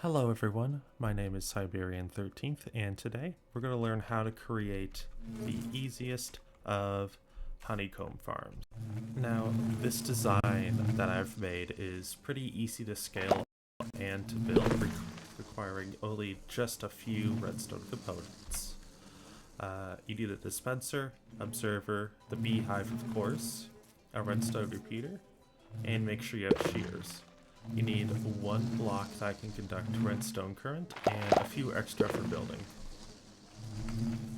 Hello everyone, my name is Siberian 13th and today we're going to learn how to create the easiest of honeycomb farms. Now this design that I've made is pretty easy to scale and to build, requiring only just a few redstone components. You need a dispenser, observer, the beehive of course, a redstone repeater, and make sure you have shears. You need one block that can conduct redstone current and a few extra for building.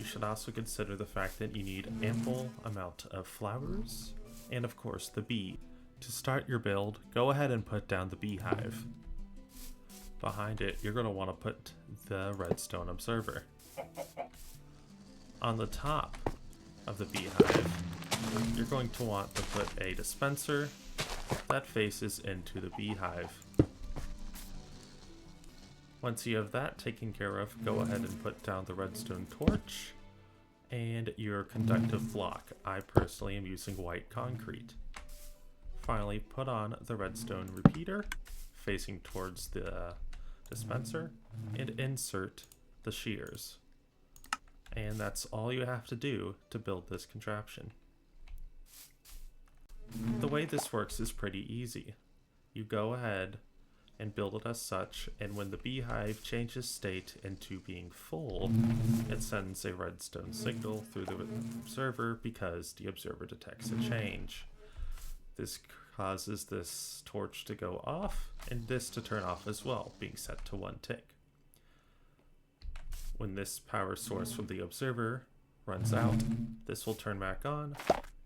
You should also consider the fact that you need ample amount of flowers and of course the bee. To start your build, go ahead and put down the beehive. Behind it, you're going to want to put the redstone observer. On the top of the beehive, you're going to want to put a dispenser that faces into the beehive. Once you have that taken care of, go ahead and put down the redstone torch and your conductive block. I personally am using white concrete. Finally, put on the redstone repeater facing towards the dispenser and insert the shears. And that's all you have to do to build this contraption. The way this works is pretty easy. You go ahead and build it as such, and when the beehive changes state into being full, it sends a redstone signal through the observer because the observer detects a change. This causes this torch to go off, and this to turn off as well, being set to 1 tick. When this power source from the observer runs out, this will turn back on,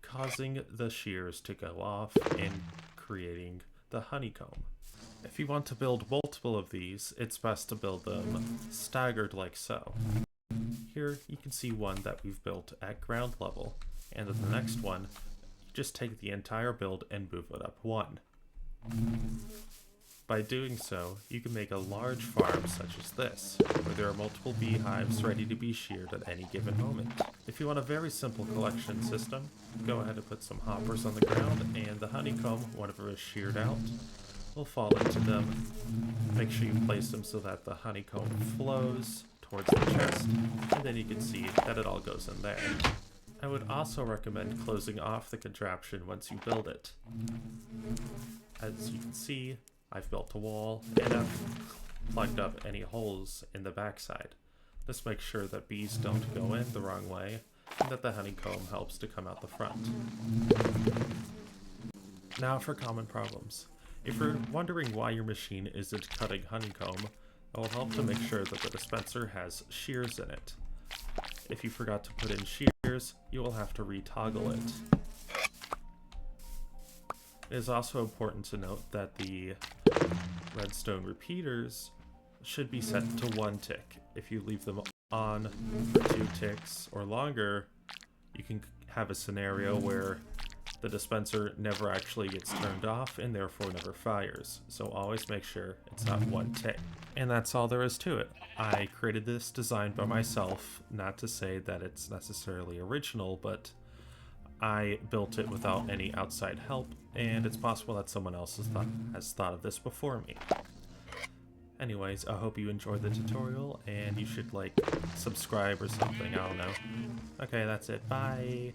causing the shears to go off and creating the honeycomb. If you want to build multiple of these, it's best to build them staggered like so. Here you can see one that we've built at ground level, and at the next one, you just take the entire build and move it up 1. By doing so, you can make a large farm such as this, where there are multiple beehives ready to be sheared at any given moment. If you want a very simple collection system, go ahead and put some hoppers on the ground, and the honeycomb, whenever it's sheared out, will fall into them. Make sure you place them so that the honeycomb flows towards the chest, and then you can see that it all goes in there. I would also recommend closing off the contraption once you build it. As you can see, I've built a wall, and I've plugged up any holes in the backside. This makes sure that bees don't go in the wrong way, and that the honeycomb helps to come out the front. Now for common problems. If you're wondering why your machine isn't cutting honeycomb, it will help to make sure that the dispenser has shears in it. If you forgot to put in shears, you will have to re-toggle it. It is also important to note that the redstone repeaters should be set to 1 tick. If you leave them on for 2 ticks or longer, you can have a scenario where the dispenser never actually gets turned off and therefore never fires. So always make sure it's not 1 tick. And that's all there is to it. I created this design by myself, not to say that it's necessarily original, but I built it without any outside help, and it's possible that someone else has thought of this before me. Anyways, I hope you enjoyed the tutorial, and you should subscribe or something, I don't know. Okay, that's it, bye!